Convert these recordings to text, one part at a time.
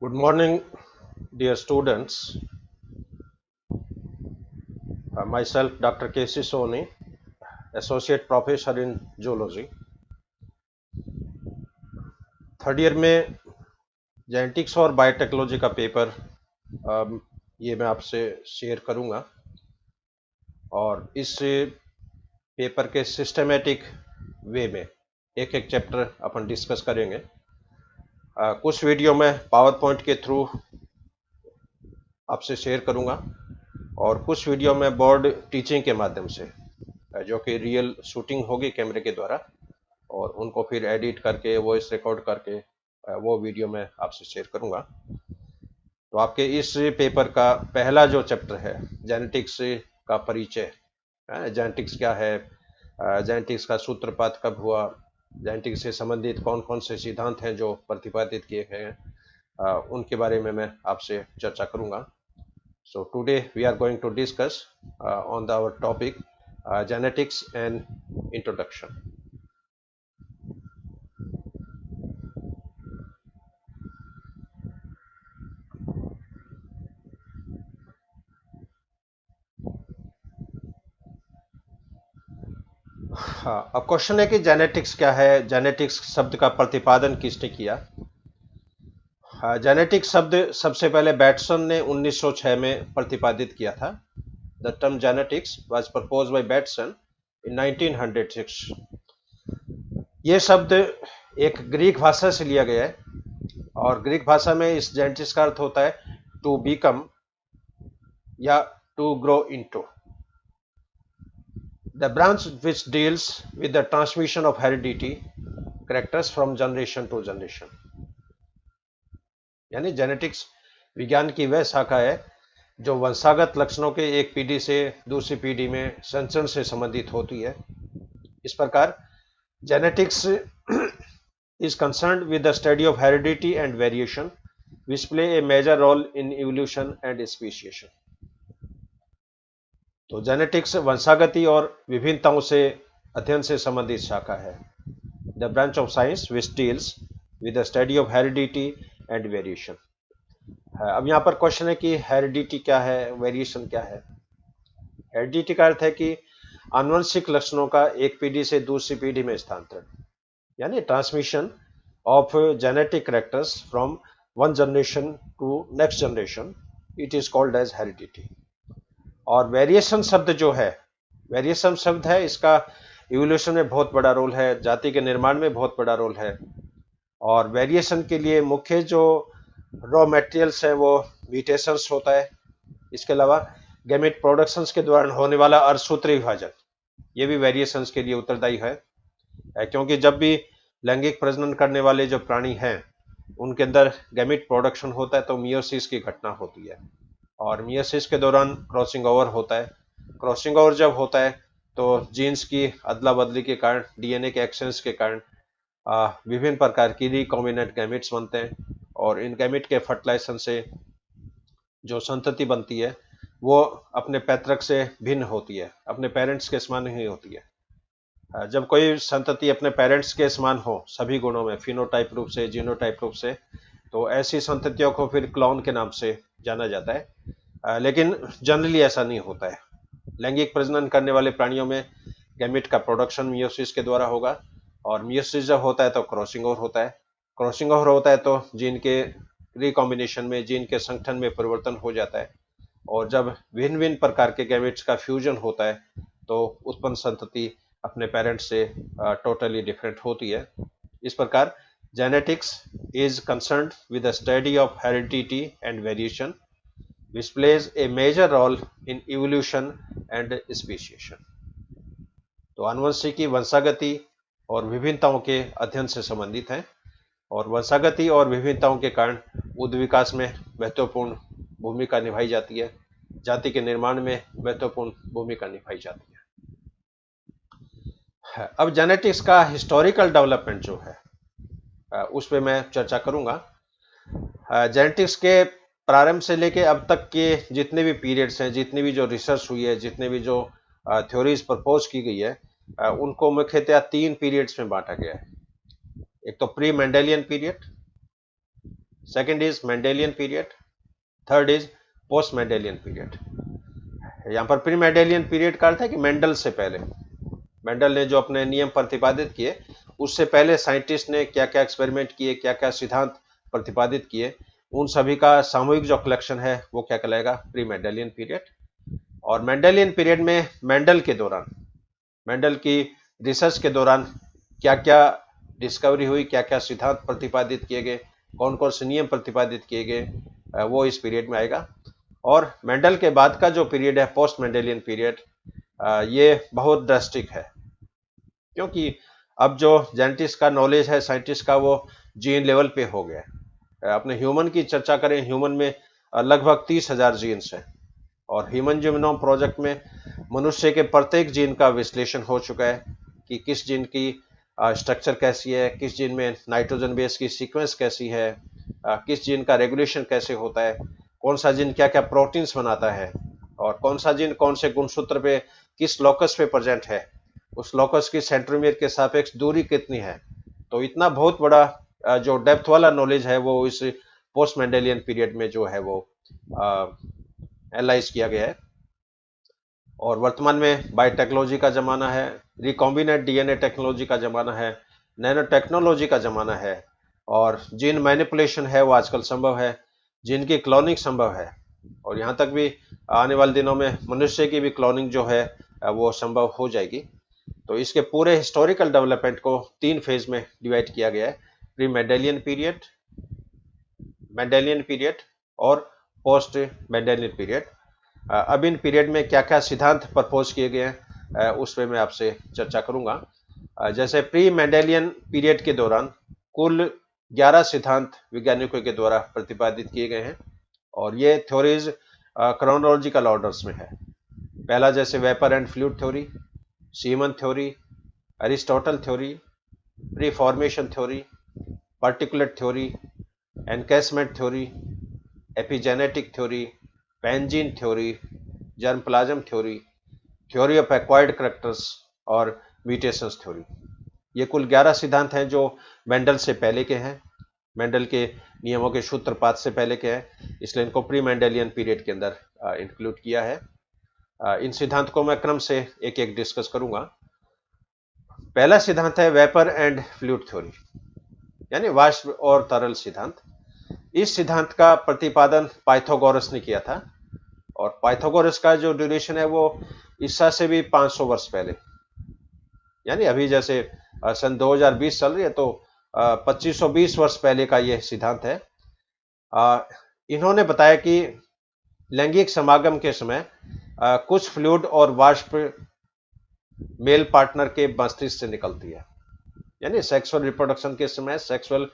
Good morning, dear students. Myself, Dr. K.C. Soni, Associate Professor in Zoology. Third year में genetics और biotechnology का paper ये मैं आपसे शेयर करूंगा और इस पेपर के सिस्टमेटिक वे में एक एक चैप्टर अपन डिस्कस करेंगे। कुछ वीडियो में पावर पॉइंट के थ्रू आपसे शेयर करूंगा और कुछ वीडियो में बोर्ड टीचिंग के माध्यम से जो कि रियल शूटिंग होगी कैमरे के द्वारा और उनको फिर एडिट करके वॉइस रिकॉर्ड करके वो वीडियो मैं आपसे शेयर करूंगा। तो आपके इस पेपर का पहला जो चैप्टर है जेनेटिक्स का परिचय, जेनेटिक्स क्या है, जेनेटिक्स का सूत्रपात कब हुआ, जेनेटिक्स से संबंधित कौन कौन से सिद्धांत हैं जो प्रतिपादित किए गए हैं, उनके बारे में मैं आपसे चर्चा करूंगा। So today we are going to discuss on our topic genetics and introduction. हाँ, अब क्वेश्चन है कि जेनेटिक्स क्या है, जेनेटिक्स शब्द का प्रतिपादन किसने किया। हाँ, जेनेटिक्स शब्द सबसे पहले बैटसन ने 1906 में प्रतिपादित किया था। The term genetics was proposed by Bateson in 1906। ये शब्द एक ग्रीक भाषा से लिया गया है और ग्रीक भाषा में इस जेनेटिक्स का अर्थ होता है टू बिकम या to grow into. The branch which deals with the transmission of heredity characters from generation to generation, यानी जेनेटिक्स विज्ञान की वह शाखा है जो वंशागत लक्षणों के एक पीढ़ी से दूसरी पीढ़ी में संचरण से संबंधित होती है। इस प्रकार genetics is concerned with the study of heredity and variation which play a major role in evolution and speciation. तो जेनेटिक्स वंशागति और विभिन्नताओं से अध्ययन से संबंधित शाखा है। The branch of science which deals with the study of heredity and variation. अब यहाँ पर क्वेश्चन है कि हेरिडिटी क्या है, वेरिएशन क्या है। हेरिडिटी का अर्थ है कि आनुवंशिक लक्षणों का एक पीढ़ी से दूसरी पीढ़ी में स्थानांतरण, यानी transmission of genetic characters from one generation to next generation, it is called as heredity. और वेरिएशन शब्द जो है, वेरिएशन शब्द है, इसका इवोल्यूशन में बहुत बड़ा रोल है, जाति के निर्माण में बहुत बड़ा रोल है। और वेरिएशन के लिए मुख्य जो रॉ मटेरियल्स है वो म्यूटेशंस होता है। इसके अलावा गैमेट प्रोडक्शंस के दौरान होने वाला अर्धसूत्री विभाजन, ये भी वेरिएशंस के लिए उत्तरदायी है, क्योंकि जब भी लैंगिक प्रजनन करने वाले जो प्राणी हैं उनके अंदर गैमेट प्रोडक्शन होता है तो मियोसिस की घटना होती है और मियोसिस के दौरान क्रॉसिंग ओवर होता है। क्रॉसिंग ओवर जब होता है तो जीन्स की अदला बदली के कारण, डीएनए के एक्सचेंज के कारण विभिन्न प्रकार की रिकॉम्बिनेंट गैमेट्स बनते हैं और इन गैमेट के फर्टिलाइजेशन से जो संतति बनती है वो अपने पैतृक से भिन्न होती है, अपने पेरेंट्स के समान नहीं होती है। जब कोई संतति अपने पेरेंट्स के समान हो सभी गुणों में, फिनोटाइप रूप से, जीनोटाइप रूप से, तो ऐसी संततियों को फिर क्लोन के नाम से जाना जाता है। लेकिन जनरली ऐसा नहीं होता है। लैंगिक प्रजनन करने वाले प्राणियों में गैमेट का प्रोडक्शन मियोसिस के द्वारा होगा और मियोसिस जब होता है तो क्रॉसिंग ओवर होता है। क्रॉसिंग ओवर होता है तो जीन के रिकॉम्बिनेशन में, जीन के संगठन में परिवर्तन हो जाता है और जब भिन्न भिन्न प्रकार के गैमेट्स का फ्यूजन होता है तो उत्पन्न संतति अपने पेरेंट्स से टोटली डिफरेंट होती है। इस प्रकार genetics is concerned with the study of heredity and variation which plays a major role in evolution and speciation। तो आनुवंशिकी वंशागति और विभिन्नताओं के अध्ययन से संबंधित है और वंशागति और विभिन्नताओं के कारण उद् विकास में महत्वपूर्ण भूमिका निभाई जाती है, जाति के निर्माण में महत्वपूर्ण भूमिका निभाई जाती है। अब जेनेटिक्स का हिस्टोरिकल डेवलपमेंट जो है उस पर मैं चर्चा करूंगा। जेनेटिक्स के प्रारंभ से लेके अब तक के जितने भी पीरियड्स हैं, जितनी भी जो रिसर्च हुई है, जितने भी जो थ्योरीज प्रपोज की गई है, उनको मुख्यतः 3 पीरियड्स में बांटा गया है। एक तो pre Mendelian period, second is Mendelian period, third is post Mendelian period. यहाँ पर प्री मेंडेलियन पीरियड का अर्थ है कि मेंडल से पहले, मेंडल ने जो अपने नियम प्रतिपादित किए उससे पहले साइंटिस्ट ने क्या क्या एक्सपेरिमेंट किए, क्या क्या सिद्धांत प्रतिपादित किए, उन सभी का सामूहिक जो कलेक्शन है वो क्या कहलाएगा, प्री मेंडेलियन पीरियड। और मेंडेलियन पीरियड में मेंडल के दौरान, मेंडल की रिसर्च के दौरान क्या क्या डिस्कवरी हुई, क्या क्या सिद्धांत प्रतिपादित किए गए, कौन कौन से नियम प्रतिपादित किए गए, वो इस पीरियड में आएगा। और मेंडल के बाद का जो पीरियड है पोस्ट मेंडेलियन पीरियड, ये बहुत ड्रास्टिक है, क्योंकि अब जो जेनेटिक्स का नॉलेज है साइंटिस्ट का वो जीन लेवल पे हो गया है। अपने ह्यूमन की चर्चा करें, ह्यूमन में लगभग 30,000 जीन्स हैं, और ह्यूमन जीनोम प्रोजेक्ट में मनुष्य के प्रत्येक जीन का विश्लेषण हो चुका है कि किस जीन की स्ट्रक्चर कैसी है, किस जीन में नाइट्रोजन बेस की सीक्वेंस कैसी है, किस जीन का रेगुलेशन कैसे होता है, कौन सा जीन क्या क्या प्रोटीन्स बनाता है, और कौन सा जीन कौन से गुणसूत्र पे किस लोकस पे प्रेजेंट है, उस लोकस की सेंट्रोमियर के सापेक्ष दूरी कितनी है। तो इतना बहुत बड़ा जो डेप्थ वाला नॉलेज है वो इस पोस्ट मेंडेलियन पीरियड में जो है वो एनालाइज किया गया है। और वर्तमान में बायोटेक्नोलॉजी का जमाना है, रिकॉम्बिनेंट डीएनए टेक्नोलॉजी का जमाना है, नैनो टेक्नोलॉजी का जमाना है, और जीन मैनिपुलेशन है वो आजकल संभव है, जीन की क्लोनिंग संभव है, और यहाँ तक भी आने वाले दिनों में मनुष्य की भी क्लोनिंग जो है वो संभव हो जाएगी। तो इसके पूरे हिस्टोरिकल डेवलपमेंट को 3 फेज में डिवाइड किया गया है, pre Mendelian period, Mendelian period और पोस्ट मेंडेलियन पीरियड। अब इन पीरियड में क्या क्या सिद्धांत प्रपोज किए गए हैं उस पर मैं आपसे चर्चा करूंगा। जैसे प्री मेंडेलियन पीरियड के दौरान कुल 11 सिद्धांत वैज्ञानिकों के द्वारा प्रतिपादित किए गए हैं, और ये थ्योरीज क्रोनोलॉजिकल ऑर्डर्स में है। पहला जैसे vapour and fluid theory, semen theory, Aristotle theory, preformation theory, particulate theory, encasement theory, epigenetic theory, pangene theory, germ plasm theory, theory of acquired characters और म्यूटेशंस थ्योरी। ये कुल 11 सिद्धांत हैं जो मेंडल से पहले के हैं, मेंडल के नियमों के सूत्रपात से पहले के हैं, इसलिए इनको प्री मेंडेलियन पीरियड के अंदर इंक्लूड किया है। इन सिद्धांत को मैं क्रम से एक एक डिस्कस करूंगा। पहला सिद्धांत है वेपर एंड फ्लूइड थ्योरी, यानी वाष्प और तरल सिद्धांत। इस सिद्धांत का प्रतिपादन पाइथागोरस ने किया था, और पाइथागोरस का जो ड्यूरेशन है वो ईसा से भी 500 वर्ष पहले, यानी अभी जैसे सन 2020 चल रही है तो 2520 वर्ष पहले का यह सिद्धांत है। इन्होंने बताया कि लैंगिक समागम के समय कुछ फ्लूइड और वाष्प मेल पार्टनर के मस्तिष्क से निकलती है, यानी सेक्सुअल रिप्रोडक्शन के समय, सेक्सुअल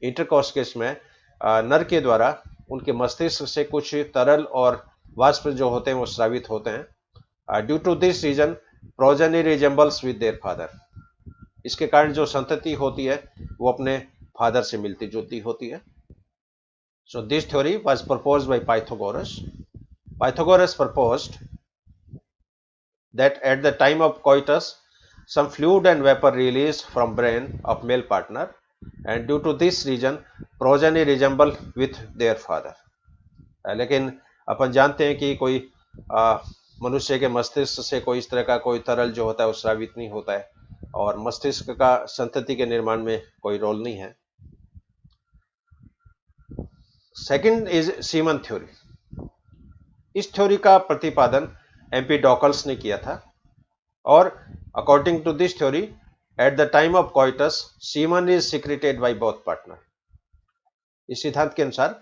इंटरकोर्स के समय नर के द्वारा उनके मस्तिष्क से कुछ तरल और वाष्प जो होते हैं वो स्रावित होते हैं। Due to this reason progeny resembles with their father, इसके कारण जो संतति होती है वो अपने फादर से मिलती जुलती होती है। So this theory was proposed by Pythagoras. Pythagoras proposed that at the time of coitus some fluid and vapor released from brain of male partner, and due to this reason progeny resemble with their father। लेकिन अपन जानते हैं कि कोई मनुष्य के मस्तिष्क से कोई इस तरह का कोई तरल जो होता है वो स्रावित नहीं होता है, और मस्तिष्क का संतति के निर्माण में कोई रोल नहीं है। Second is semen theory. इस थ्योरी का प्रतिपादन एम्पिडोकल्स ने किया था, और according to this theory at the time of coitus semen is secreted by both partner. इस सिद्धांत के अनुसार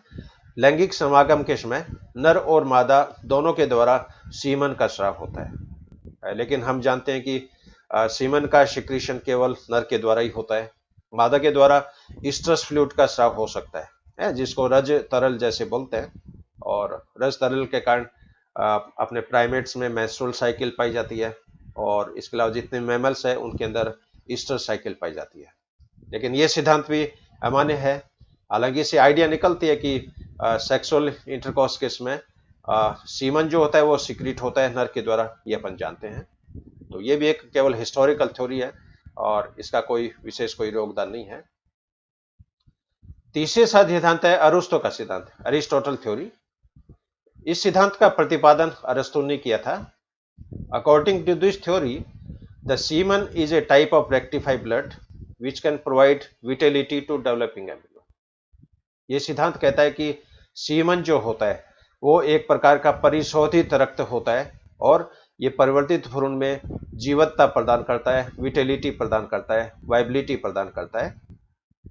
लैंगिक समागम के समय नर और मादा दोनों के द्वारा सीमन का स्राव होता है, लेकिन हम जानते हैं कि सीमन का सिक्रीशन केवल नर के द्वारा ही होता है। मादा के द्वारा इस्ट्रस फ्लूइड का स्राव हो सकता है, जिसको रज तरल जैसे बोलते हैं, और रज तरल के कारण अपने प्राइमेट्स में मेंस्ट्रुअल साइकिल पाई जाती है, और इसके अलावा जितने मैमल्स है उनके अंदर ईस्टर साइकिल पाई जाती है। लेकिन ये सिद्धांत भी अमान्य है। हालांकि इससे आइडिया निकलती है कि सेक्सुअल इंटरकोर्स के समय सीमन जो होता है वो सिक्रीट होता है नर के द्वारा, ये अपन जानते हैं। तो ये भी एक केवल हिस्टोरिकल थ्योरी है, और इसका कोई विशेष कोई योगदान नहीं है। तीसरे सिद्धांत है अरिस्टो का सिद्धांत, अरिस्टोटल थ्योरी। इस सिद्धांत का प्रतिपादन अरिस्टो ने किया था। According to this theory, the semen is a type of rectified blood which can provide vitality to developing embryo. ये सिद्धांत कहता है कि सीमन जो होता है वो एक प्रकार का परिशोधित रक्त होता है और ये परिवर्तित भ्रूण में जीवत्ता प्रदान करता है, विटेलिटी प्रदान करता है, वाइबिलिटी प्रदान करता है।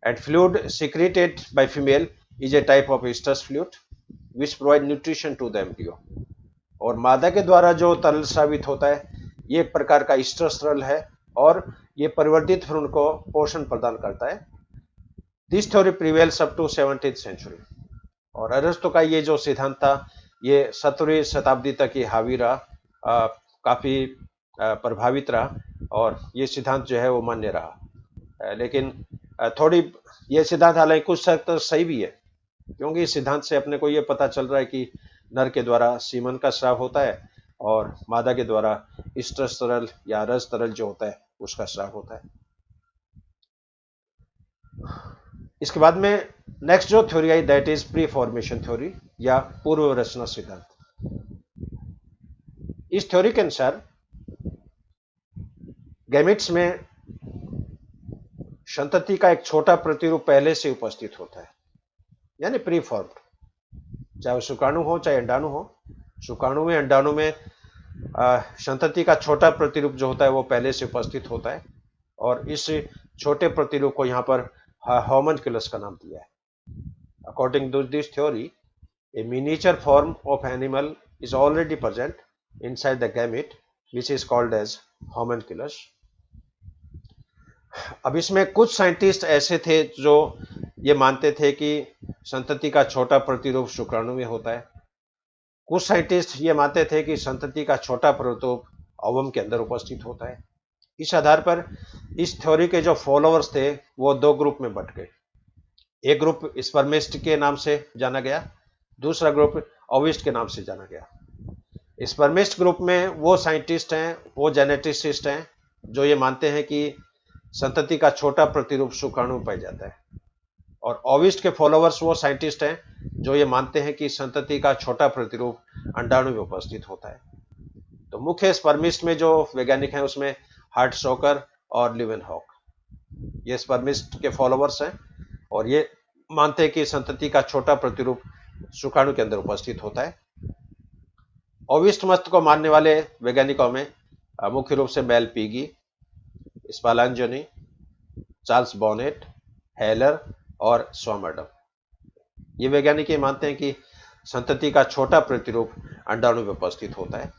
And fluid secreted by female is a type of estrus fluid which provide nutrition to the embryo। और मादा के द्वारा जो तरल स्रावित होता है ये एक प्रकार का estrus तरल है और ये परिवर्तित भ्रूण को पोषण प्रदान करता है। This theory prevails up to 17th century। और अरिस्टो का ये जो सिद्धांत था ये 17वीं शताब्दी तक ये हावी रहा, काफी प्रभावित रहा और ये सिद्धांत जो है वो मान्य रहा। लेकिन थोड़ी ये सिद्धांत हालांकि कुछ हद तक सही भी है, क्योंकि इस सिद्धांत से अपने को ये पता चल रहा है कि नर के द्वारा सीमन का स्राव होता है और मादा के द्वारा estrus तरल या रज तरल जो होता है उसका स्राव होता है। इसके बाद में नेक्स्ट जो theory I that is pre formation theory या पूर्व रचना सिद्धांत। इस थ्योरी के अनुसार गैमेट्स में संतति का एक छोटा प्रतिरूप पहले से उपस्थित होता है, यानी प्री फॉर्म्ड, चाहे वो शुक्राणु हो चाहे अंडाणु हो। शुक्राणु में अंडाणु में संतति का छोटा प्रतिरूप जो होता है वो पहले से उपस्थित होता है और इस छोटे प्रतिरूप को यहाँ पर होमनक्यूलस का नाम दिया है। According to this theory, a miniature form of animal is already present inside the gamete which is called as homunculus. अब इसमें कुछ साइंटिस्ट ऐसे थे जो ये मानते थे कि संतति का छोटा प्रतिरूप शुक्राणु में होता है। कुछ साइंटिस्ट ये मानते थे कि संतति का छोटा प्रतिरूप ओवम के अंदर उपस्थित होता है। इस आधार पर इस थ्योरी के जो फॉलोअर्स थे वो दो ग्रुप में बंट गए। एक ग्रुप स्पर्मिस्ट के नाम से जाना गया, दूसरा ग्रुप ओविस्ट के नाम से जाना गया। स्पर्मिस्ट ग्रुप में वो साइंटिस्ट हैं, वो जेनेटिसिस्ट हैं जो ये मानते हैं कि संतति का छोटा प्रतिरूप शुक्राणु में पाया जाता है, और ओविस्ट के फॉलोअर्स वो साइंटिस्ट हैं जो ये मानते हैं कि संतति का छोटा प्रतिरूप अंडाणु में उपस्थित होता है। तो मुख्य स्पर्मिस्ट में जो वैज्ञानिक हैं उसमें हार्टशोकर और लीवेनहॉक, ये स्पर्मिस्ट के फॉलोअर्स हैं और ये मानते हैं कि संतति का छोटा प्रतिरूप शुक्राणु के अंदर उपस्थित होता है। ओविस्ट मत को मानने वाले वैज्ञानिकों में मुख्य रूप से Malpighi, Spallanzani, Charles Bonnet, Haller और स्वॉमर्डम, ये वैज्ञानिक ये मानते हैं कि संतति का छोटा प्रतिरूप अंडाणु में उपस्थित होता है।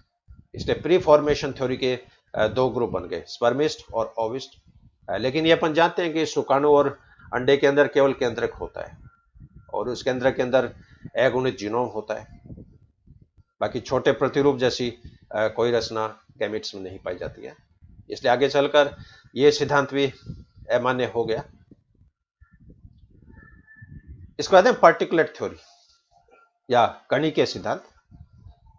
इसलिए प्री फॉर्मेशन थ्योरी के दो ग्रुप बन गए, स्पर्मिस्ट और ओविस्ट। लेकिन ये अपन जानते हैं कि शुक्राणु और अंडे के अंदर केवल केंद्रक होता है और उस केंद्रक के अंदर अगुणित जीनोम होता है। बाकी छोटे प्रतिरूप जैसी कोई रचना गैमेट्स में नहीं पाई जाती है। इसलिए आगे चलकर यह सिद्धांत भी अमान्य हो गया। इसके बाद है पार्टिकुलेट थ्योरी या कणिकीय सिद्धांत।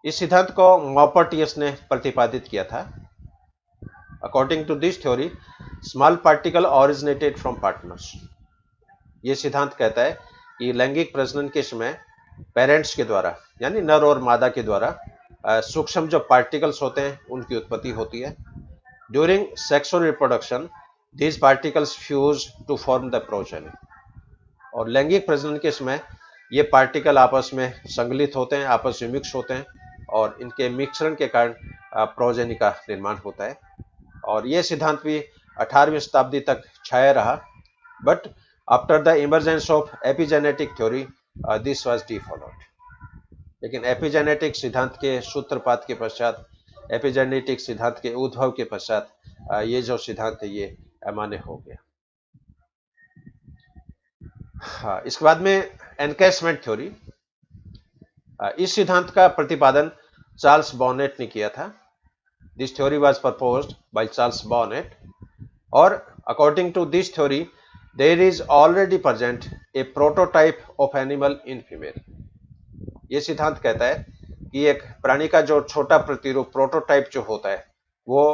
इस सिद्धांत को मॉपर्टियस ने प्रतिपादित किया था। According to this theory, small particle originated from partners. यह सिद्धांत कहता है कि लैंगिक प्रजनन के समय पेरेंट्स के द्वारा यानी नर और मादा के द्वारा सूक्ष्म जो पार्टिकल्स होते हैं उनकी उत्पत्ति होती है। During sexual reproduction these particles fuse to form the progeny. और लैंगिक प्रजनन के समय ये पार्टिकल आपस में संगलित होते हैं, आपस में मिक्स होते हैं और इनके मिश्रण के कारण प्रोजेनी का निर्माण होता है। और ये सिद्धांत भी 18वीं शताब्दी तक छाया रहा, but after the emergence of epigenetic theory this was defollowed. लेकिन एपिजेनेटिक सिद्धांत के सूत्रपात के पश्चात, एपिजेनेटिक सिद्धांत के उद्भव के पश्चात ये जो सिद्धांत है ये अमान्य हो गया। हाँ, इसके बाद में एनकैशमेंट थ्योरी। इस सिद्धांत का प्रतिपादन चार्ल्स बॉनेट ने किया था। This theory was proposed by Charles Bonnet और according to this theory there is already present a prototype of animal in female. यह सिद्धांत कहता है कि एक प्राणी का जो छोटा प्रतिरूप प्रोटोटाइप जो होता है वो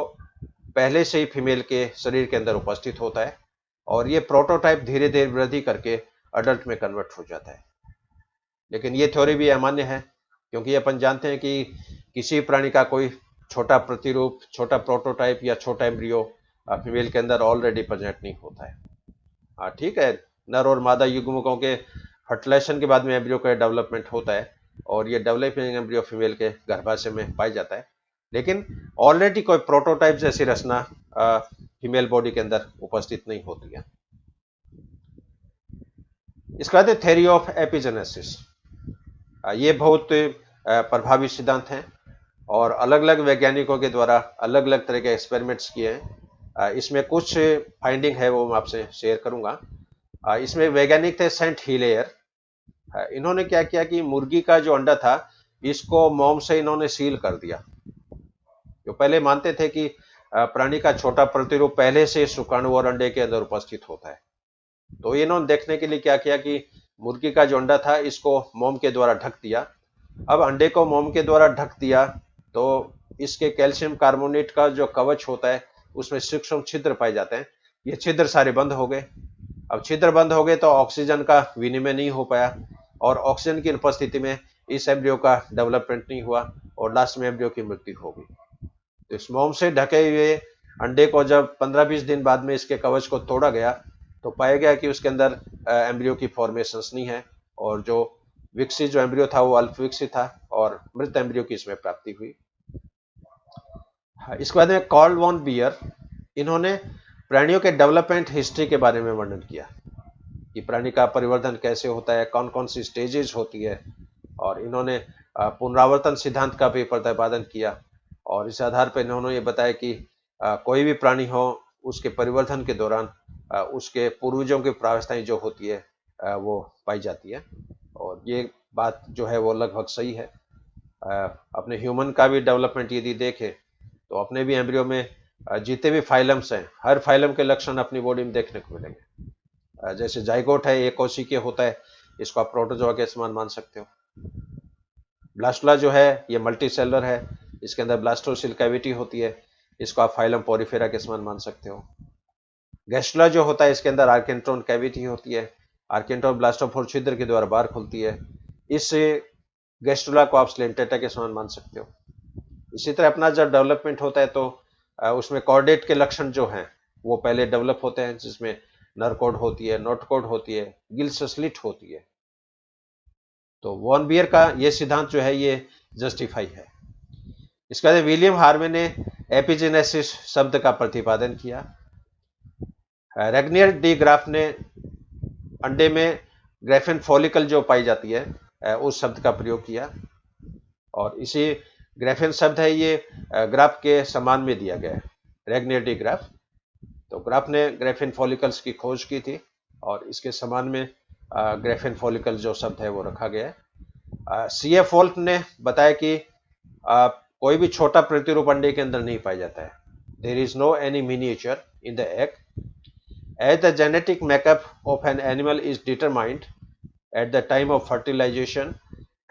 पहले से ही फीमेल के शरीर के अंदर उपस्थित होता है और ये प्रोटोटाइप धीरे धीरे वृद्धि करके अडल्ट में कन्वर्ट हो जाता है। लेकिन ये थ्योरी भी अमान्य है, क्योंकि अपन जानते हैं कि किसी प्राणी का कोई छोटा प्रतिरूप, छोटा प्रोटोटाइप या छोटा एम्ब्रियो फीमेल के अंदर ऑलरेडी प्रेजेंट नहीं होता है। हाँ ठीक है, नर और मादा युग्मकों के फर्टिलाइजेशन के बाद में एम्ब्रियो का डेवलपमेंट होता है और ये डेवलपिंग एम्ब्रियो फीमेल के गर्भाशय में पाया जाता है, लेकिन ऑलरेडी कोई प्रोटोटाइप जैसी रचना फीमेल बॉडी के अंदर उपस्थित नहीं होती है। इसके बाद थ्योरी ऑफ एपिजेनेसिस, ये बहुत प्रभावी सिद्धांत हैं और अलग अलग वैज्ञानिकों के द्वारा अलग अलग तरह के एक्सपेरिमेंट्स किए हैं। इसमें कुछ फाइंडिंग है वो मैं आपसे शेयर करूंगा। इसमें वैज्ञानिक थे सेंट हिलेयर। इन्होंने क्या किया कि मुर्गी का जो अंडा था इसको मोम से इन्होंने सील कर दिया। जो पहले मानते थे कि प्राणी का छोटा प्रतिरूप पहले से शुक्राणु और अंडे के अंदर उपस्थित होता है, तो इन्होंने देखने के लिए क्या किया कि मुर्गी का जो अंडा था इसको मोम के द्वारा ढक दिया। अब अंडे को मोम के द्वारा ढक दिया तो इसके कैल्शियम कार्बोनेट का जो कवच होता है उसमें सूक्ष्म छिद्र पाए जाते हैं, ये छिद्र सारे बंद हो गए। अब छिद्र बंद हो गए तो ऑक्सीजन का विनिमय नहीं हो पाया और ऑक्सीजन की उपस्थिति में इस एम्ब्रियो का डेवलपमेंट नहीं हुआ और लास्ट में एम्ब्रियो की मृत्यु हो गई। तो इस मोम से ढके हुए अंडे को जब 15-20 दिन बाद में इसके कवच को तोड़ा गया तो पाया गया कि उसके अंदर एम्ब्रियो की फॉर्मेशंस नहीं है और जो विकसित जो एम्ब्रियो था वो अल्प विकसित था और मृत एम्ब्रियो की इसमें प्राप्ति हुई। इसके बाद में कार्ल वॉन बियर, इन्होंने प्राणियों के डेवलपमेंट हिस्ट्री के बारे में वर्णन किया कि प्राणी का परिवर्तन कैसे होता है, कौन कौन सी स्टेजेस होती है, और इन्होंने पुनरावर्तन सिद्धांत का भी प्रतिपादन किया और इस आधार पर इन्होंने ये बताया कि कोई भी प्राणी हो उसके परिवर्तन के दौरान उसके पूर्वजों की प्रावस्थाएं जो होती है वो पाई जाती है और ये बात जो है वो लगभग सही है। अपने ह्यूमन का भी डेवलपमेंट यदि देखें तो अपने भी एम्ब्रियो में जितने भी फाइलम्स हैं हर फाइलम के लक्षण अपनी बॉडी में देखने को मिलेंगे। जैसे जाइगोट है एक कोशिकीय होता है, इसको आप प्रोटोजोआ के समान मान सकते हो। ब्लास्टुला जो है ये मल्टी सेलर है, इसके अंदर ब्लास्टोसिल कैविटी होती है, इसको आप फाइलम पोरिफेरा के समान मान सकते हो। गैस्ट्रुला जो होता है इसके अंदर आर्केंट्रोन कैविटी होती है, आर्केंट्रोन ब्लास्टोफोर छिद्र के द्वारा बाहर खुलती है, इस गैस्ट्रुला को आप स्लेंटेटा के समान मान सकते हो। इसी तरह अपना जब डेवलपमेंट होता है तो उसमें कॉर्डेट के लक्षण जो हैं वो पहले डेवलप होते हैं, जिसमें नर कोड होती है, नोट कोड होती है, गिल्स स्लिट होती है। तो वॉन बियर का ये सिद्धांत जो है ये जस्टिफाई है। इसके बाद विलियम हार्वे ने एपिजेनेसिस शब्द का प्रतिपादन किया। रेगनियर डी ग्राफ ने अंडे में ग्रेफिन फॉलिकल जो पाई जाती है उस शब्द का प्रयोग किया और इसी ग्रेफिन शब्द है ये ग्राफ के समान में दिया गया है, रेगनियर डी ग्राफ। तो ग्राफ ने ग्रेफिन फॉलिकल्स की खोज की थी और इसके समान में ग्रेफिन फॉलिकल जो शब्द है वो रखा गया है। सीएफ वोल्फ ने बताया कि कोई भी छोटा प्रतिरूप अंडे के अंदर नहीं पाया जाता है। There is no any miniature in the egg as the genetic makeup of an animal is determined at the time of fertilization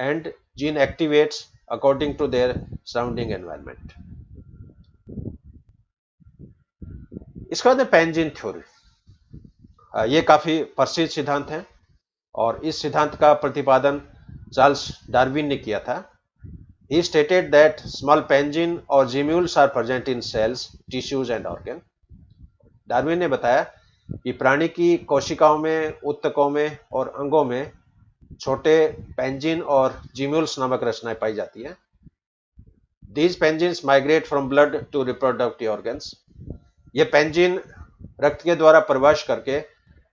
and gene activates according to their surrounding environment. इसके बाद पेंजिन थ्योरी, ये काफी प्रसिद्ध सिद्धांत है और इस सिद्धांत का प्रतिपादन चार्ल्स डार्विन ने किया था। He stated that small pangin or gemmules are present in cells, tissues and organ. Darwin ने बताया कि प्राणी की कोशिकाओं में, उत्तकों में और अंगों में छोटे पेंजिन और जिम्यूल्स नामक रचनाएं पाई जाती हैं। These pangenes migrate from blood to reproductive organs. ये पेंजिन रक्त के द्वारा प्रवेश करके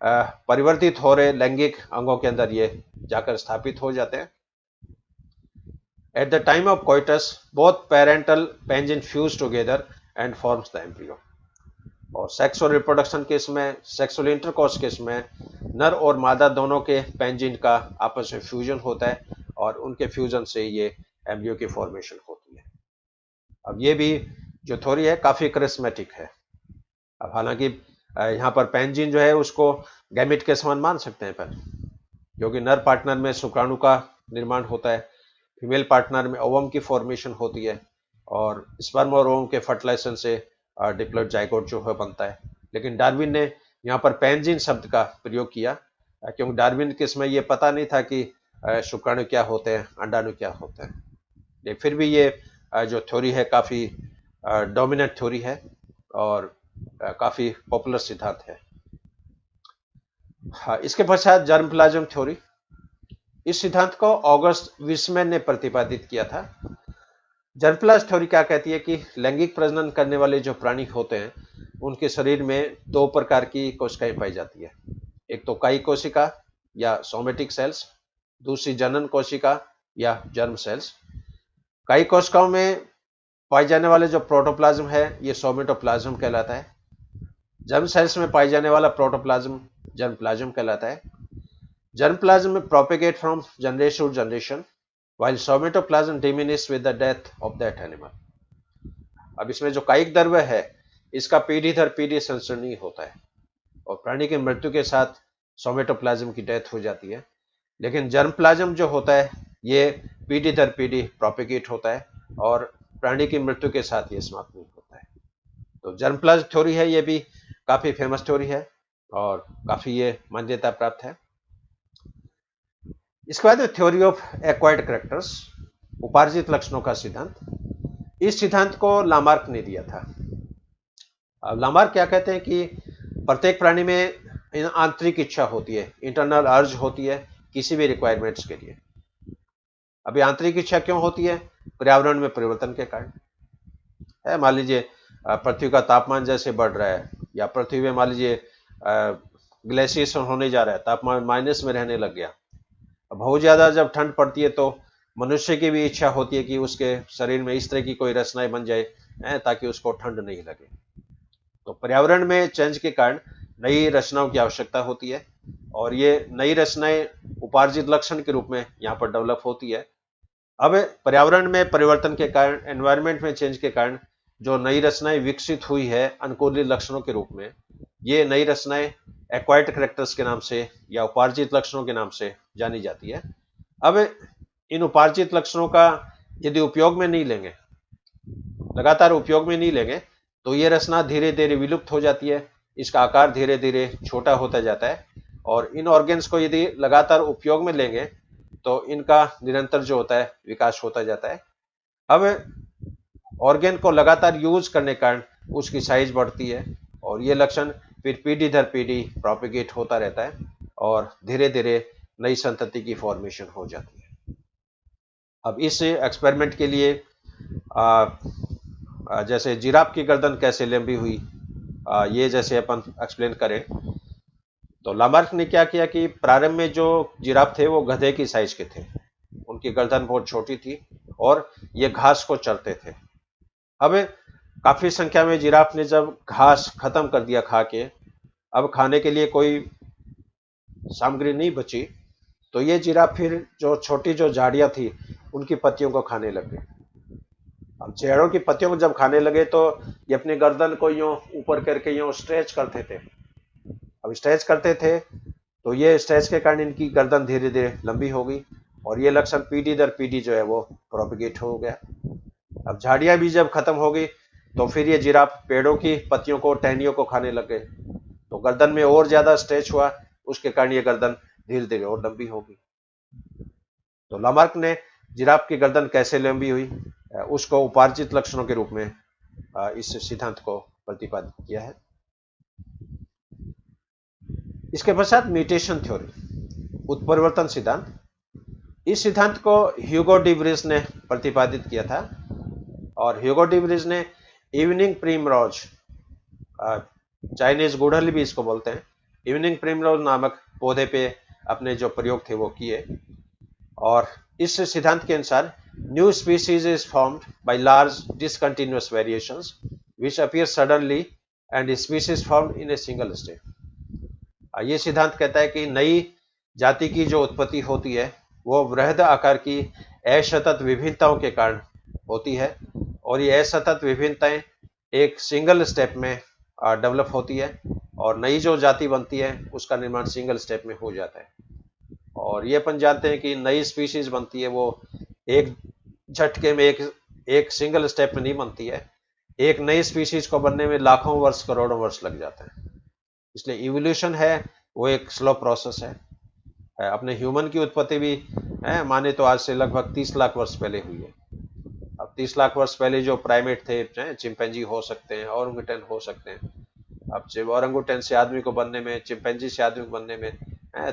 परिवर्तित हो रहे लैंगिक अंगों के अंदर ये जाकर स्थापित हो जाते हैं। At the time of coitus, both parental pangin fuse together and forms the embryo. और सेक्स और रिप्रोडक्शन केस में, सेक्सुअल इंटरकोर्स केस में नर और मादा दोनों के पेंजिन का आपस में फ्यूजन होता है और उनके फ्यूजन से ये एम्ब्रियो की फॉर्मेशन होती है। अब ये भी जो थ्योरी है काफी करिस्मेटिक है। अब हालांकि यहाँ पर पेंजिन जो है उसको गैमिट के समान मान सकते हैं, पर क्योंकि नर पार्टनर में शुक्राणु का निर्माण होता है, फीमेल पार्टनर में ओवम की फॉर्मेशन होती है और स्पर्म और ओवम के फर्टिलाइजेशन से डिप्लॉइड जाइगोट जो है बनता है। लेकिन डार्विन ने यहाँ पर पेंजिन शब्द का प्रयोग किया क्योंकि डार्विन के समय ये पता नहीं था कि शुक्राणु क्या होते हैं, अंडाणु क्या होते हैं। लेकिन फिर भी ये जो थ्योरी है काफी डोमिनेंट थ्योरी है और काफी पॉपुलर सिद्धांत है। हाँ, इसके पश्चात जर्म प्लाज्म थ्योरी। इस सिद्धांत को ऑगस्ट विस्मैन ने प्रतिपादित किया था। जर्म प्लाज्म थ्योरी क्या कहती है कि लैंगिक प्रजनन करने वाले जो प्राणी होते हैं उनके शरीर में दो प्रकार की कोशिकाएं पाई जाती है। एक तो कायिक कोशिका या सोमेटिक सेल्स, दूसरी जनन कोशिका या जर्म सेल्स। कायिक कोशिकाओं में पाए जाने वाले जो प्रोटोप्लाज्म है ये सोमेटोप्लाज्म कहलाता है। जर्म सेल्स में पाए जाने वाला प्रोटोप्लाज्म जर्म प्लाज्म कहलाता है। जर्म प्लाज्म में propagate from generation to generation, while somatoplasm diminish with the death of that animal। अब इसमें जो कायिक द्रव्य है इसका पीढ़ी दर पीढ़ी संचरणीय होता है और प्राणी की मृत्यु के साथ सोमेटोप्लाज्म की डेथ हो जाती है। लेकिन जर्म प्लाज्म जो होता है ये पीढ़ी दर पीढ़ी प्रोपेगेट होता है और प्राणी की मृत्यु के साथ ये समाप्त नहीं होता है। तो जर्म प्लाज्म थ्योरी है, ये भी काफी फेमस थ्योरी है और काफी ये मान्यता प्राप्त है। इसके बाद थ्योरी ऑफ एक्वायर्ड कैरेक्टर्स, उपार्जित लक्षणों का सिद्धांत। इस सिद्धांत को लामार्क ने दिया था। अब लामार्क क्या कहते हैं कि प्रत्येक प्राणी में आंतरिक इच्छा होती है, इंटरनल अर्ज होती है किसी भी रिक्वायरमेंट्स के लिए। अभी आंतरिक इच्छा क्यों होती है? पर्यावरण में परिवर्तन के कारण है। मान लीजिए पृथ्वी का तापमान जैसे बढ़ रहा है या पृथ्वी में मान लीजिए ग्लेशियर्स होने जा रहा है, तापमान माइनस में रहने लग गया। बहुत ज्यादा जब ठंड पड़ती है तो मनुष्य की भी इच्छा होती है कि उसके शरीर में इस तरह की कोई रचनाएं बन जाए ताकि उसको ठंड नहीं लगे। तो पर्यावरण में चेंज के कारण नई रचनाओं की आवश्यकता होती है और ये नई रचनाएं उपार्जित लक्षण के रूप में यहाँ पर डेवलप होती है। अब पर्यावरण में परिवर्तन के कारण, एनवायरमेंट में चेंज के कारण जो नई रचनाएं विकसित हुई है अनुकूलित लक्षणों के रूप में, ये नई रचनाएं एक्वायर्ड कैरेक्टर्स के नाम से या उपार्जित लक्षणों के नाम से जानी जाती है। अब इन उपार्जित लक्षणों का यदि उपयोग में नहीं लेंगे, लगातार उपयोग में नहीं लेंगे, तो ये रचना धीरे धीरे विलुप्त हो जाती है, इसका आकार धीरे धीरे छोटा होता जाता है और इन ऑर्गेन्स को यदि लगातार उपयोग में लेंगे तो इनका निरंतर जो होता है विकास होता जाता है। अब ऑर्गेन को लगातार यूज करने के कारण उसकी साइज बढ़ती है और ये लक्षण फिर पीढ़ी दर पीढ़ी प्रोपेगेट होता रहता है और धीरे धीरे नई संतति की फॉर्मेशन हो जाती है। अब इस एक्सपेरिमेंट के लिए जैसे जिराफ की गर्दन कैसे लंबी हुई, ये जैसे अपन एक्सप्लेन करें तो लामार्क ने क्या किया कि प्रारंभ में जो जिराफ थे वो गधे की साइज के थे, उनकी गर्दन बहुत छोटी थी और ये घास को चरते थे। अब काफी संख्या में जिराफ ने जब घास खत्म कर दिया खा के, अब खाने के लिए कोई सामग्री नहीं बची, तो ये जिराफ फिर जो छोटी जो झाड़ियां थी उनकी पत्तियों को खाने लगे। अब पेड़ों की पत्तियों को जब खाने लगे तो ये अपनी गर्दन को यूं ऊपर करके यूं स्ट्रेच करते थे। अब स्ट्रेच करते थे तो ये स्ट्रेच के कारण इनकी गर्दन धीरे धीरे लंबी हो गई और ये लक्षण पीढ़ी दर पीढ़ी जो है वो प्रोपेगेट हो गया। अब झाड़ियां भी जब खत्म हो गई तो फिर ये जिराफ पेड़ों की पत्तियों को, टहनियों को खाने लगे, तो गर्दन में और ज्यादा स्ट्रेच हुआ, उसके कारण ये गर्दन धीरे धीरे और लंबी हो गई। तो लामार्क ने जिराफ की गर्दन कैसे लंबी हुई उसको उपार्जित लक्षणों के रूप में इस सिद्धांत को प्रतिपादित किया है। इसके पश्चात म्यूटेशन थ्योरी, उत्परिवर्तन सिद्धांत। इस सिद्धांत को ह्यूगो डी व्रीज ने प्रतिपादित किया था और ह्यूगो डी व्रीज ने इवनिंग प्रिमरोज, चाइनीज गुड़हल भी इसको बोलते हैं, इवनिंग प्रिमरोज नामक पौधे पे अपने जो प्रयोग थे वो किए और इस सिद्धांत के अनुसार new species is formed by large discontinuous variations which appear suddenly and species formed in a single state. ये सिद्धांत कहता है कि नई जाति की जो उत्पत्ति होती है वो वृहद आकार की असतत विभिन्नताओं के कारण होती है और ये असतत विभिन्नताएं एक सिंगल स्टेप में डेवलप होती है और नई जो जाति बनती है उसका निर्माण सिंगल स्टेप में हो जाता है। और ये अपन जानते हैं कि नई स्पीशीज बनती है वो एक झटके में एक सिंगल स्टेप में नहीं बनती है, एक नई स्पीशीज को बनने में लाखों वर्ष करोड़ों वर्ष लग जाते हैं। इसलिए इवोल्यूशन है वो एक स्लो प्रोसेस है अपने ह्यूमन की उत्पत्ति भी माने तो आज से लगभग 30 लाख वर्ष पहले हुई है। अब 30 लाख वर्ष पहले जो प्राइमेट थे, चिंपैंजी हो सकते हैं, ओरंगुटन हो सकते हैं। अब ओरंगुटन से आदमी को बनने में, चिंपैंजी से आदमी को बनने में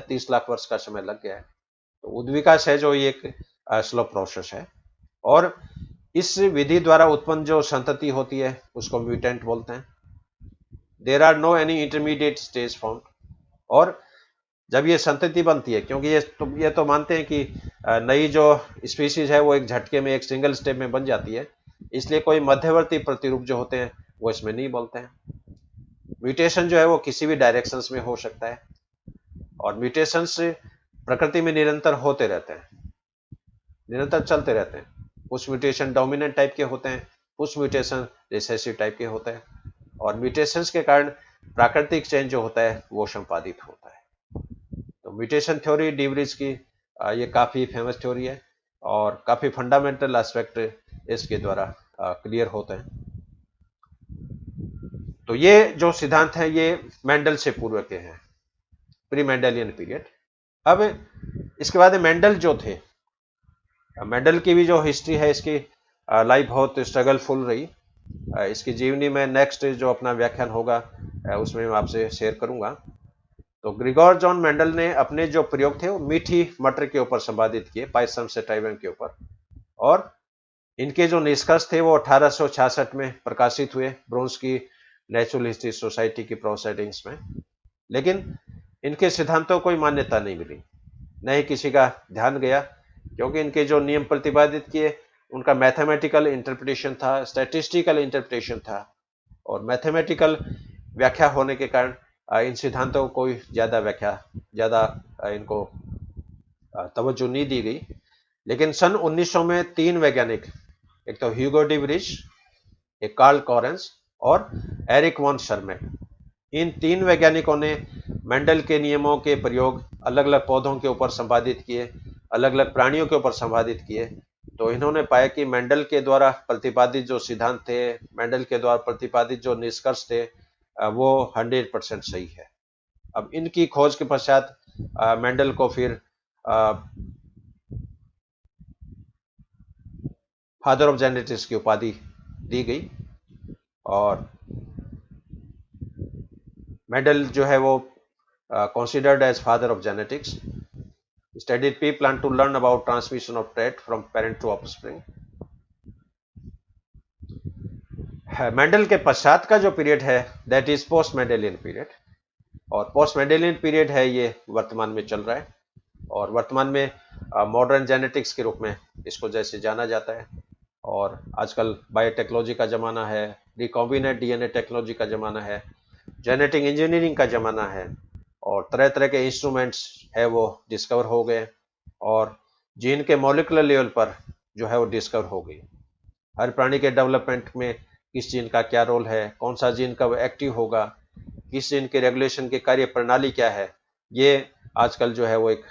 30 लाख वर्ष का समय लग गया है। तो उद्विकास है जो ये एक स्लो प्रोसेस है। और इस विधि द्वारा उत्पन्न जो संतति होती है उसको म्यूटेंट बोलते हैं। There are no any intermediate stage found. और जब ये संतति बनती है, क्योंकि ये तो मानते हैं कि नई जो स्पीसीज है वो एक झटके में, एक सिंगल स्टेप में बन जाती है, इसलिए कोई मध्यवर्ती प्रतिरूप जो होते हैं वो इसमें नहीं बोलते हैं। म्यूटेशन जो है वो किसी भी डायरेक्शंस में हो सकता है, और म्यूटेशंस प्रकृति में निरंतर होते रहते हैं, निरंतर चलते रहते हैं। कुछ म्यूटेशन डोमिनेंट टाइप के होते हैं, कुछ म्यूटेशन रिसेसिव टाइप के होते हैं, और म्यूटेशंस के कारण प्राकृतिक चेंज जो होता है वो संपादित होता है। तो म्यूटेशन थ्योरी डी व्रिज की ये काफी फेमस थ्योरी है, और काफी फंडामेंटल एस्पेक्ट इसके द्वारा क्लियर होते हैं। तो ये जो सिद्धांत है ये मेंडल से पूर्व के हैं, प्री मेंडेलियन पीरियड। अब इसके बाद मेंडल जो थे, मेंडल की भी जो हिस्ट्री है, इसकी लाइफ बहुत स्ट्रगलफुल रही। इसकी जीवनी में नेक्स्ट जो अपना व्याख्यान होगा उसमें मैं आपसे शेयर करूंगा। तो ग्रिगोर जॉन मेंडल ने अपने जो प्रयोग थे वो मीठी मटर के ऊपर संपादित किए, पाइसम सेटाइवम के ऊपर, और इनके जो निष्कर्ष थे वो 1866 में प्रकाशित हुए ब्रोंस की नेचुरल हिस्ट्री सोसाइटी की प्रोसीडिंग्स में। लेकिन इनके सिद्धांतों को कोई मान्यता नहीं मिली, न ही किसी का ध्यान गया, क्योंकि इनके जो नियम प्रतिपादित किए उनका मैथमेटिकल इंटरप्रिटेशन था, स्टैटिस्टिकल इंटरप्रिटेशन था, और मैथमेटिकल व्याख्या होने के कारण इन सिद्धांतों को कोई ज्यादा इनको तवज्जो नहीं दी गई। लेकिन सन 1900 में 3 वैज्ञानिक, एक तो ह्यूगो डी व्रिज, एक कार्ल कॉरेंस और एरिक वॉन शर्मेट, इन 3 वैज्ञानिकों ने मेंडल के नियमों के प्रयोग अलग अलग पौधों के ऊपर संपादित किए, अलग अलग प्राणियों के ऊपर संपादित किए। तो इन्होंने पाया कि मेंडल के द्वारा प्रतिपादित जो सिद्धांत थे, मेंडल के द्वारा प्रतिपादित जो निष्कर्ष थे, वो 100% सही है। अब इनकी खोज के पश्चात मेंडल को फिर फादर ऑफ जेनेटिक्स की उपाधि दी गई, और मेंडल जो है वो considered as father of genetics, studied pea plant to learn about transmission of trait from parent to offspring. Mendel के पश्चात का जो पीरियड है that is post Mendelian period, और पोस्ट मेंडेलियन पीरियड है ये वर्तमान में चल रहा है, और वर्तमान में मॉडर्न जेनेटिक्स के रूप में इसको जैसे जाना जाता है। और आजकल बायोटेक्नोलॉजी का जमाना है, रिकॉम्बिनेंट डीएनए टेक्नोलॉजी का जमाना है, जेनेटिक इंजीनियरिंग का जमाना है, और तरह तरह के इंस्ट्रूमेंट्स है वो डिस्कवर हो गए, और जीन के मॉलिक्यूलर लेवल पर जो है वो डिस्कवर हो गई। हर प्राणी के डेवलपमेंट में किस जीन का क्या रोल है, कौन सा जीन कब एक्टिव होगा, किस जीन के रेगुलेशन की कार्य प्रणाली क्या है, ये आजकल जो है वो एक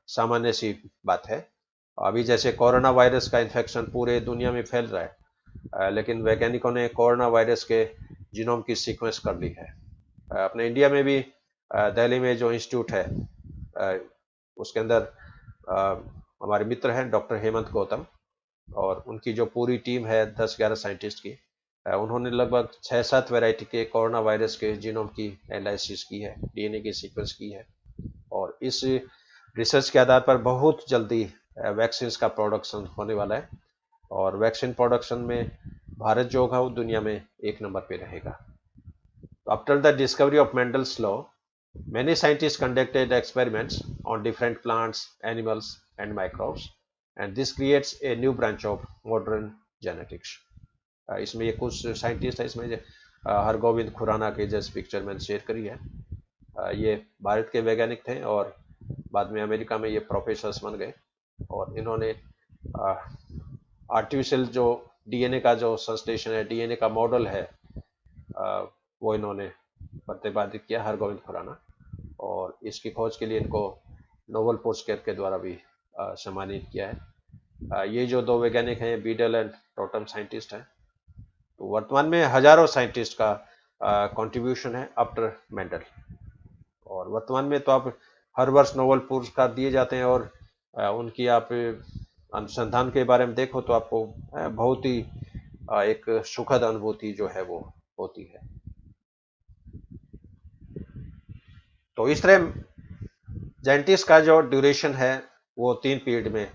सामान्य सी बात है। अभी जैसे कोरोना वायरस का इन्फेक्शन पूरे दुनिया में फैल रहा है, लेकिन वैज्ञानिकों ने कोरोना वायरस के जीनोम की सीक्वेंस कर ली है। अपने इंडिया में भी दिल्ली में जो इंस्टीट्यूट है उसके अंदर हमारे मित्र हैं डॉक्टर हेमंत गौतम, और उनकी जो पूरी टीम है 10-11 साइंटिस्ट की, उन्होंने लगभग 6-7 वैरायटी के कोरोना वायरस के जीनोम की एनालिसिस की है, डीएनए की सीक्वेंस की है, और इस रिसर्च के आधार पर बहुत जल्दी वैक्सीन का प्रोडक्शन होने वाला है, और वैक्सीन प्रोडक्शन में भारत जो होगा वो दुनिया में 1 नंबर पे रहेगा। After the discovery of Mendel's law, many scientists conducted experiments on different plants, animals, and microbes, and this creates a new branch of modern genetics. इसमें ये कुछ साइंटिस्ट है, इसमें हरगोविंद खुराना के जैसे पिक्चर मैंने शेयर करी है। ये भारत के वैज्ञानिक थे, और बाद में अमेरिका में ये प्रोफेसर्स बन गए, और इन्होंने आर्टिफिशियल जो डीएनए का जो संश्लेषण है, डीएनए का मॉडल है, वो इन्होंने प्रतिपादित किया, हरगोविंद खुराना, और इसकी खोज के लिए इनको नोबेल पुरस्कार के द्वारा भी सम्मानित किया है। ये जो 2 वैज्ञानिक हैं बीडल एंड टोटम साइंटिस्ट हैं। तो वर्तमान में हजारों साइंटिस्ट का कंट्रीब्यूशन है आफ्टर मेंडल, और वर्तमान में तो आप हर वर्ष नोबेल पुरस्कार दिए जाते हैं, और उनकी आप अनुसंधान के बारे में देखो तो आपको बहुत ही एक सुखद अनुभूति जो है वो होती है। तो इस तरह जेनेटिक्स का जो ड्यूरेशन है वो 3 पीरियड में,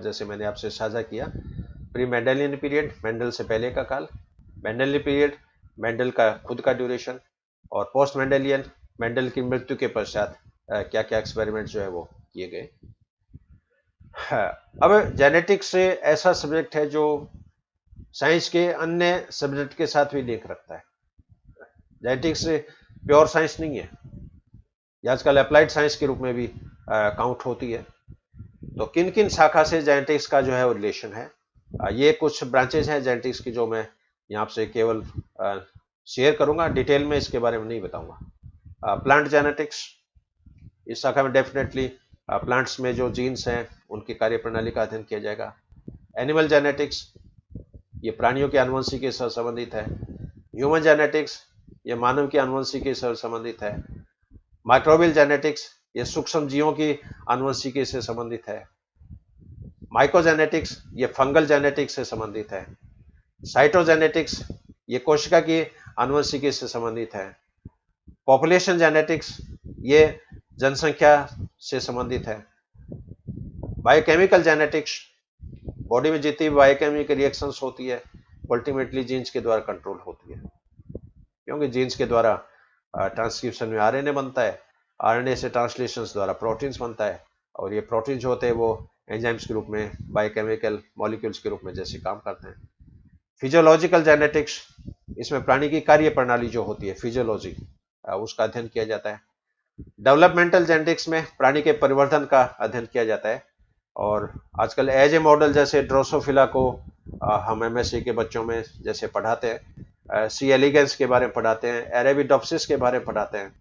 जैसे मैंने आपसे साझा किया, प्री मेंडेलियन पीरियड, मेंडल से पहले का काल, मेंडेलियन पीरियड, मेंडल का खुद का ड्यूरेशन, और पोस्ट मेंडेलियन, मेंडल की मृत्यु के पश्चात क्या क्या एक्सपेरिमेंट जो है वो किए गए। अब जेनेटिक्स से ऐसा सब्जेक्ट है जो साइंस के अन्य सब्जेक्ट के साथ भी लिंक रखता है। जेनेटिक्स प्योर साइंस नहीं है, ये आजकल अप्लाइड साइंस के रूप में भी काउंट होती है। तो किन किन शाखा से जेनेटिक्स का जो है वो रिलेशन है, ये कुछ ब्रांचेज हैं जेनेटिक्स की जो मैं यहाँ से केवल शेयर करूंगा, डिटेल में इसके बारे में नहीं बताऊंगा। प्लांट जेनेटिक्स, इस शाखा में डेफिनेटली प्लांट्स में जो जीन्स हैं उनकी कार्य प्रणाली का अध्ययन किया जाएगा। एनिमल जेनेटिक्स, ये प्राणियों के आनुवंशिकी से संबंधित है। ह्यूमन जेनेटिक्स, ये मानव की आनुवंशिकी से संबंधित है। माइक्रोबियल जेनेटिक्स, ये सूक्ष्म जीवों की आनुवंशिकी से संबंधित है। माइकोजेनेटिक्स, ये फंगल जेनेटिक्स से संबंधित है। साइटोजेनेटिक्स, ये कोशिका की आनुवंशिकी से संबंधित है। पॉपुलेशन जेनेटिक्स, ये जनसंख्या से संबंधित है। बायोकेमिकल जेनेटिक्स, बॉडी में जितनी भी बायोकेमिकल रिएक्शंस होती है अल्टीमेटली जीन्स के द्वारा कंट्रोल होती है, क्योंकि जीन्स के द्वारा ट्रांसक्रिप्शन में आरएनए बनता है, आरएनए से ट्रांसलेशंस द्वारा प्रोटीन्स बनता है, और ये प्रोटीन जो होते हैं वो एंजाइम्स के रूप में, बायोकेमिकल मॉलिक्यूल्स के रूप में जैसे काम करते हैं। फिजियोलॉजिकल जेनेटिक्स, इसमें प्राणी की कार्य प्रणाली जो होती है फिजियोलॉजी, उसका अध्ययन किया जाता है। डेवलपमेंटल जेनेटिक्स में प्राणी के परिवर्तन का अध्ययन किया जाता है, और आजकल एज ए मॉडल जैसे ड्रोसोफिला को हम एमएससी के बच्चों में जैसे पढ़ाते हैं, सी एलिगेंस के बारे में पढ़ाते हैं, एरेबिडोप्सिस के बारे में पढ़ाते हैं।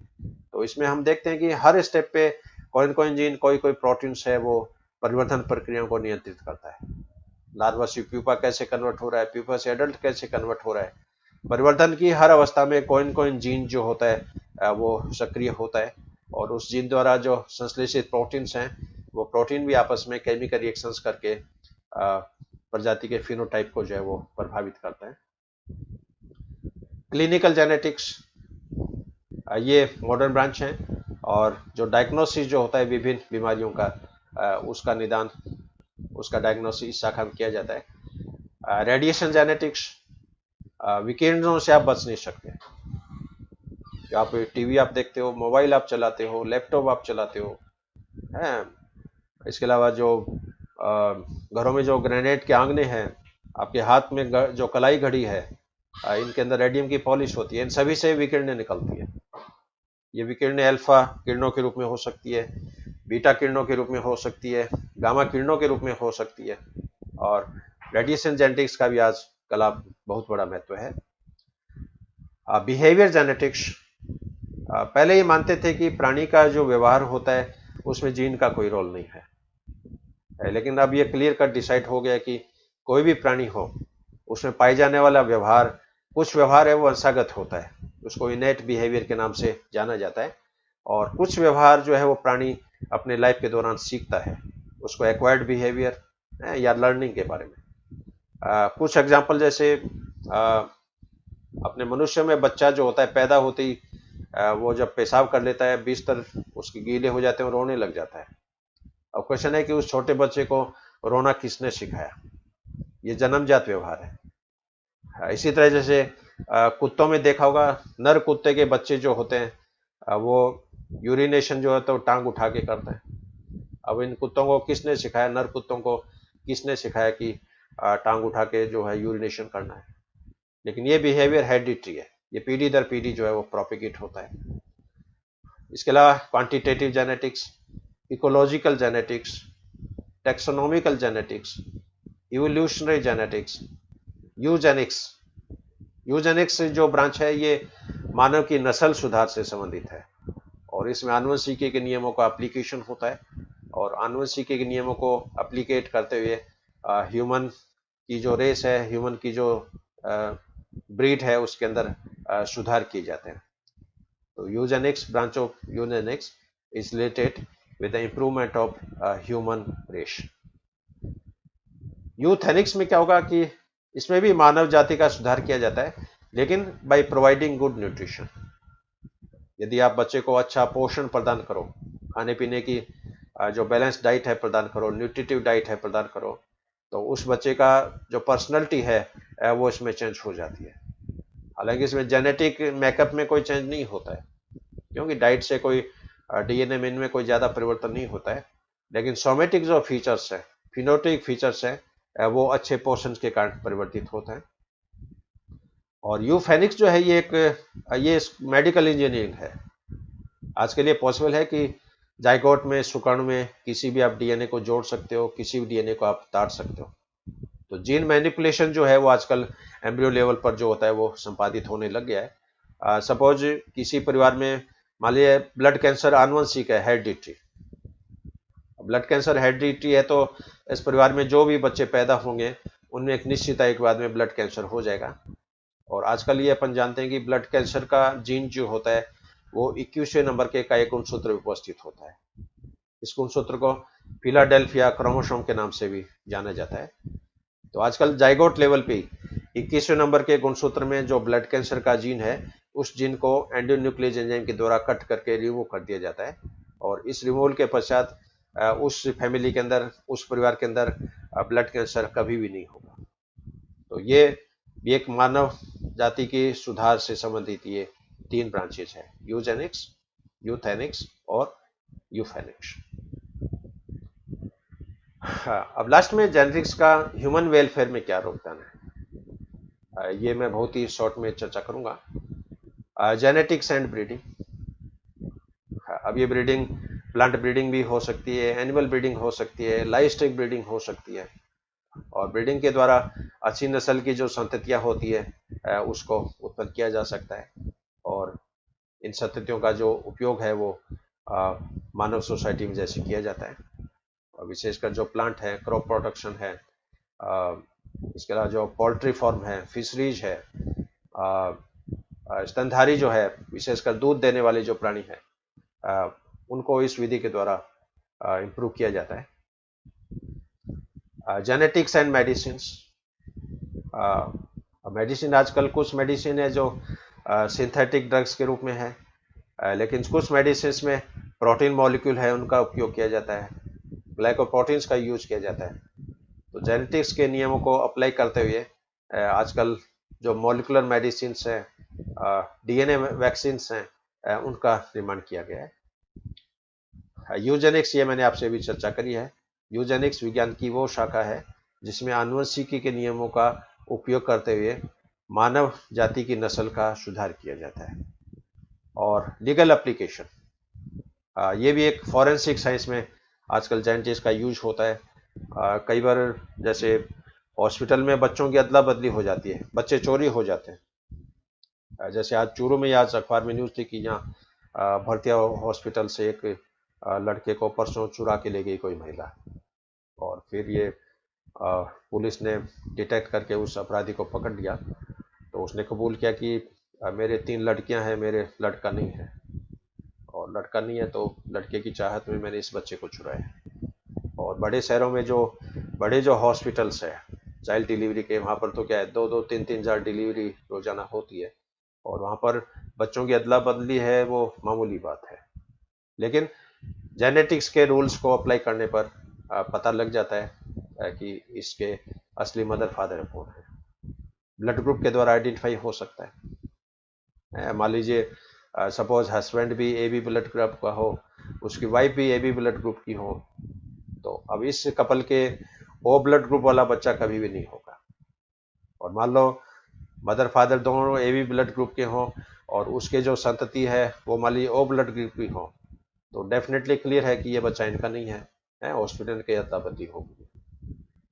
तो इसमें हम देखते हैं कि हर स्टेप पे कोई कोई जीन, कोई कोई प्रोटीन्स है वो परिवर्तन प्रक्रियाओं को नियंत्रित करता है। लार्वा से प्यूपा कैसे कन्वर्ट हो रहा है, प्यूपा से एडल्ट कैसे कन्वर्ट हो रहा है, परिवर्तन की हर अवस्था में कोई कोई जीन जो होता है वो सक्रिय होता है, और उस जीन द्वारा जो संश्लेषित प्रोटीन्स हैं वो प्रोटीन भी आपस में केमिकल रिएक्शंस करके प्रजाति के फिनोटाइप को जो है वो प्रभावित करता है। क्लिनिकल जेनेटिक्स, ये मॉडर्न ब्रांच है, और जो डायग्नोसिस जो होता है विभिन्न बीमारियों का, उसका निदान, उसका डायग्नोसिस इस शाखा में किया जाता है। रेडिएशन जेनेटिक्स, विकिरणों से आप बच नहीं सकते। आप टीवी आप देखते हो, मोबाइल आप चलाते हो, लैपटॉप आप चलाते हो, हैं, इसके अलावा जो घरों में जो ग्रेनाइट के आंगने हैं, आपके हाथ में जो कलाई घड़ी है, इनके अंदर रेडियम की पॉलिश होती है, इन सभी से विकिरणें निकलती है। ये विकिरणें अल्फा किरणों के रूप में हो सकती है, बीटा किरणों के रूप में हो सकती है, गामा किरणों के रूप में हो सकती है, और रेडिएशन जेनेटिक्स का भी आज कल बहुत बड़ा महत्व है। बिहेवियर जेनेटिक्स, पहले ये मानते थे कि प्राणी का जो व्यवहार होता है उसमें जीन का कोई रोल नहीं है, लेकिन अब ये क्लियर कट डिसाइड हो गया कि कोई भी प्राणी हो उसमें पाए जाने वाला व्यवहार, कुछ व्यवहार है वो वंशागत होता है, उसको इनेट बिहेवियर के नाम से जाना जाता है, और कुछ व्यवहार जो है वो प्राणी अपने लाइफ के दौरान सीखता है, उसको एक्वायर्ड बिहेवियर या लर्निंग के बारे में। कुछ एग्जाम्पल जैसे अपने मनुष्य में बच्चा जो होता है पैदा होते ही वो जब पेशाब कर लेता है, बिस्तर उसके गीले हो जाते हैं और रोने लग जाता है। अब क्वेश्चन है कि उस छोटे बच्चे को रोना किसने सिखाया? ये जन्मजात व्यवहार है। इसी तरह जैसे कुत्तों में देखा होगा, नर कुत्ते के बच्चे जो होते हैं वो यूरिनेशन जो है तो टांग उठा के करते हैं। अब इन कुत्तों को किसने सिखाया, नर कुत्तों को किसने सिखाया कि टांग उठा के जो है यूरिनेशन करना है? लेकिन ये बिहेवियर हेरिडिटरी है, ये पीढ़ी दर पीढ़ी जो है वो प्रोपिगेट होता है। इसके अलावा quantitative genetics, ecological genetics, taxonomical genetics, evolutionary genetics, Eugenix. Eugenix जो ब्रांच है ये मानव की नस्ल सुधार से संबंधित है, और इसमें आनुवंशिकी के नियमों का एप्लीकेशन होता है, और आनुवंशिकी के नियमों को एप्लीकेट करते हुए ह्यूमन की जो रेस है, ह्यूमन की जो ब्रीड है उसके अंदर सुधार किए जाते हैं। तो Eugenix, branch of Eugenix is related with the improvement of human race. यूथेनिक्स में क्या होगा कि इसमें भी मानव जाति का सुधार किया जाता है, लेकिन बाय प्रोवाइडिंग गुड न्यूट्रिशन। यदि आप बच्चे को अच्छा पोषण प्रदान करो, खाने पीने की जो बैलेंस डाइट है प्रदान करो, न्यूट्रिटिव डाइट है प्रदान करो, तो उस बच्चे का जो पर्सनैलिटी है वो इसमें चेंज हो जाती है। हालांकि इसमें जेनेटिक मेकअप में कोई चेंज नहीं होता है, क्योंकि डाइट से कोई डीएनए में इनमें कोई ज़्यादा परिवर्तन नहीं होता है, लेकिन सोमेटिक जो फीचर्स है, फिनोटिक फीचर्स है, वो अच्छे पोषण के कारण परिवर्तित होता है। और यूफेनिक्स जो है ये मेडिकल इंजीनियरिंग है। आज के लिए पॉसिबल है कि जाइगोट में, शुक्राणु में किसी भी आप डीएनए को जोड़ सकते हो, किसी भी डीएनए को आप काट सकते हो। तो जीन मैनिपुलेशन जो है वो आजकल एम्ब्रियो लेवल पर जो होता है वो संपादित होने लग गया है। सपोज किसी परिवार में मान लीजिए ब्लड कैंसर आनुवंशिक है, हेरिडिटरी। ब्लड कैंसर हेरिडिटरी है तो इस परिवार में जो भी बच्चे पैदा होंगे उनमें एक निश्चित आयु के बाद में ब्लड कैंसर हो जाएगा। और आजकल ये अपन जानते हैं कि ब्लड कैंसर का जीन जो होता है वो 21वें नंबर के का एक गुणसूत्र में उपस्थित होता है। इस गुणसूत्र को फिलाडेल्फिया क्रोमोसोम के नाम से भी जाना जाता है। तो आजकल जाइगोट लेवल पे 21वें नंबर के गुणसूत्र में जो ब्लड कैंसर का जीन है, उस जीन को एंडोन्यूक्लियस एंजाइम के द्वारा कट करके रिमूव कर दिया जाता है। और इस रिमूवल के पश्चात उस फैमिली के अंदर, उस परिवार के अंदर ब्लड कैंसर कभी भी नहीं होगा। तो ये एक मानव जाति के सुधार से संबंधित ये 3 ब्रांचेज है, यूजेनिक्स, यूथेनिक्स और यूफेनिक्स। हाँ, अब लास्ट में जेनेटिक्स का ह्यूमन वेलफेयर में क्या योगदान है, ये मैं बहुत ही शॉर्ट में चर्चा करूंगा। Genetics and breeding. अब ये ब्रीडिंग प्लांट ब्रीडिंग भी हो सकती है, एनिमल ब्रीडिंग हो सकती है, लाइवस्टॉक ब्रीडिंग हो सकती है। और ब्रीडिंग के द्वारा अच्छी नस्ल की जो संततियां होती है उसको उत्पन्न किया जा सकता है। और इन संततियों का जो उपयोग है वो मानव सोसाइटी में जैसे किया जाता है। और विशेषकर जो प्लांट है, क्रॉप प्रोडक्शन है, इसके अलावा जो पोल्ट्री फार्म है, फिशरीज है, स्तनधारी जो है, विशेषकर दूध देने वाले जो प्राणी है, उनको इस विधि के द्वारा इम्प्रूव किया जाता है। Genetics and medicine. मेडिसिन आजकल कुछ मेडिसिन है जो सिंथेटिक ड्रग्स के रूप में है, लेकिन कुछ मेडिसिन में प्रोटीन मॉलिक्यूल है उनका उपयोग किया जाता है, ग्लाइकोप्रोटीन्स का यूज किया जाता है। तो जेनेटिक्स के नियमों को अप्लाई करते हुए आजकल जो मॉलिकुलर मेडिसिन है, डीएनए वैक्सीन हैं, उनका निर्माण किया गया है। यूजेनिक्स, ये मैंने आपसे भी चर्चा करी है। यूजेनिक्स विज्ञान की वो शाखा है जिसमें आनुवंशिकी के नियमों का उपयोग करते हुए मानव जाति की नस्ल का सुधार किया जाता है। और लीगल एप्लीकेशन, ये भी एक फॉरेंसिक साइंस में आजकल जेनेटिक्स का यूज होता है। कई बार जैसे हॉस्पिटल में बच्चों की अदला बदली हो जाती है, बच्चे चोरी हो जाते हैं। जैसे आज चूरू में, आज अखबार में न्यूज थी कि यहाँ भरतिया हॉस्पिटल से एक लड़के को परसों चुरा के ले गई कोई महिला, और फिर ये पुलिस ने डिटेक्ट करके उस अपराधी को पकड़ लिया। तो उसने कबूल किया कि मेरे 3 लड़कियां हैं, मेरे लड़का नहीं है, और लड़का नहीं है तो लड़के की चाहत में मैंने इस बच्चे को चुराया। और बड़े शहरों में जो बड़े जो हॉस्पिटल्स है चाइल्ड डिलीवरी के, वहाँ पर तो क्या है, 2-2, 3-3 हज़ार डिलीवरी रोजाना होती है, और वहाँ पर बच्चों की अदला बदली है वो मामूली बात है। लेकिन जेनेटिक्स के रूल्स को अप्लाई करने पर पता लग जाता है कि इसके असली मदर फादर कौन है। ब्लड ग्रुप के द्वारा आइडेंटिफाई हो सकता है। मान लीजिए सपोज हस्बैंड भी ए बी ब्लड ग्रुप का हो, उसकी वाइफ भी ए बी ब्लड ग्रुप की हो, तो अब इस कपल के ओ ब्लड ग्रुप वाला बच्चा कभी भी नहीं होगा। और मान लो मदर फादर दोनों ए बी ब्लड ग्रुप के हों और उसके जो संतति है वो मान लीजिए ओ ब्लड ग्रुप की हो, तो डेफिनेटली क्लियर है कि ये बच्चा इनका नहीं है, हॉस्पिटल के अदला बदली होगी।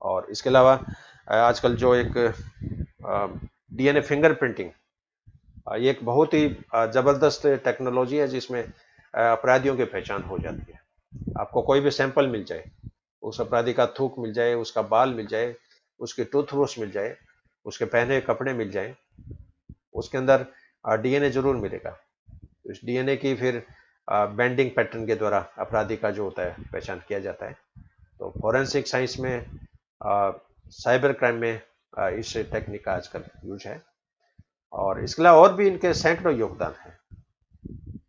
और इसके अलावा आजकल जो एक डीएनए फिंगर प्रिंटिंग, ये एक बहुत ही जबरदस्त टेक्नोलॉजी है जिसमें अपराधियों की पहचान हो जाती है। आपको कोई भी सैंपल मिल जाए, उस अपराधी का थूक मिल जाए, उसका बाल मिल जाए, उसकी टूथब्रश मिल जाए, उसके पहने कपड़े मिल जाए, उसके अंदर डीएनए जरूर मिलेगा। इस डीएनए की फिर बेंडिंग पैटर्न के द्वारा अपराधी का जो होता है पहचान किया जाता है। तो फॉरेंसिक साइंस में, साइबर क्राइम में इस टेक्निक का आजकल यूज है। और इसके अलावा और भी इनके सैकड़ों योगदान है,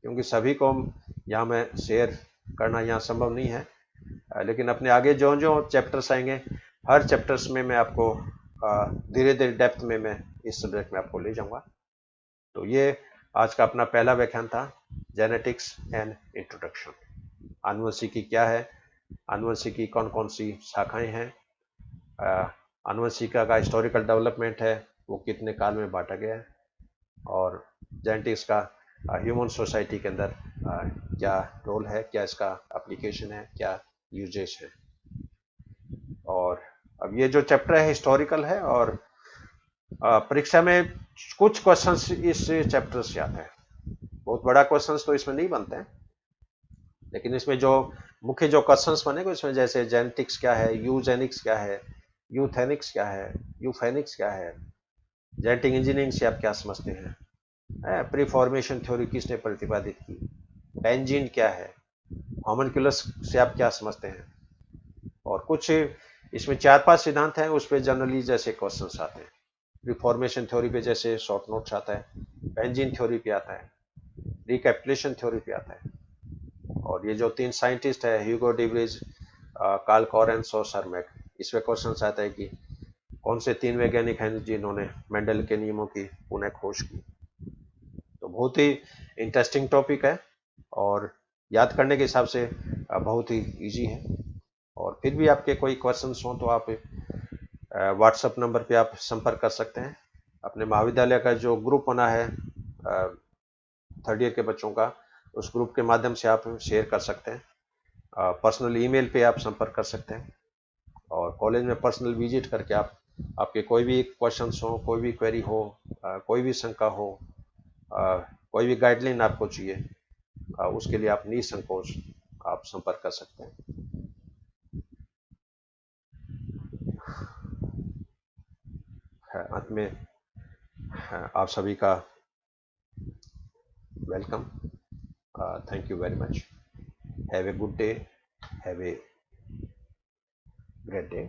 क्योंकि सभी को यहाँ में शेयर करना यहाँ संभव नहीं है। लेकिन अपने आगे जो जो चैप्टर्स आएंगे, हर चैप्टर्स में मैं आपको धीरे धीरे डेप्थ में मैं इस सब्जेक्ट में आपको ले जाऊंगा। तो ये आज का अपना पहला व्याख्यान था, जेनेटिक्स एंड इंट्रोडक्शन। आनुवंशिकी क्या है, आनुवंशिकी कौन कौन सी शाखाएं हैं, आनुवंशिका का हिस्टोरिकल डेवलपमेंट है वो कितने काल में बांटा गया है, और जेनेटिक्स का ह्यूमन सोसाइटी के अंदर क्या रोल है, क्या इसका एप्लीकेशन है, क्या यूजेस है। और अब ये जो चैप्टर है हिस्टोरिकल है, और परीक्षा में कुछ क्वेश्चंस इस चैप्टर से आते हैं। बहुत बड़ा क्वेश्चंस तो इसमें नहीं बनते हैं, लेकिन इसमें जो मुख्य जो क्वेश्चंस बनेंगे इसमें जैसे जेनेटिक्स क्या है, यूजेनिक्स क्या है, यूथेनिक्स क्या है, यूफेनिक्स क्या है, जेनेटिक इंजीनियरिंग से आप क्या समझते हैं, प्री फॉर्मेशन थ्योरी किसने प्रतिपादित की, पेंजीन क्या है, होमनक्यूलस से आप क्या समझते हैं, और कुछ इसमें 4-5 सिद्धांत हैं उस पर जनरली जैसे क्वेश्चंस आते हैं। प्री फॉर्मेशन थ्योरी पे जैसे शॉर्ट नोट्स आता है, पेंजीन थ्योरी पे आता है, रिकैपिटुलेशन थ्योरी पे आता है। और ये जो 3 साइंटिस्ट है, ह्यूगो डिवरीज, कार्ल कॉरेंस और सरमैक, इसमें क्वेश्चन आता है कि कौन से 3 वैज्ञानिक हैं जिन्होंने मेंडल के नियमों की पुनः खोज की। तो बहुत ही इंटरेस्टिंग टॉपिक है, और याद करने के हिसाब से बहुत ही इजी है। और फिर भी आपके कोई क्वेश्चंस हो तो आप व्हाट्सएप नंबर पे आप संपर्क कर सकते हैं। अपने महाविद्यालय का जो ग्रुप बना है 3rd ईयर के बच्चों का, उस ग्रुप के माध्यम से आप शेयर कर सकते हैं। पर्सनल ईमेल पे आप संपर्क कर सकते हैं, और कॉलेज में पर्सनल विजिट करके आप आपके कोई भी क्वेश्चंस हो, कोई भी क्वेरी हो, कोई भी शंका हो, कोई भी गाइडलाइन आपको चाहिए, उसके लिए आप निसंकोच आप संपर्क कर सकते हैं। अंत में आप सभी का welcome, thank you very much, have a good day, have a great day.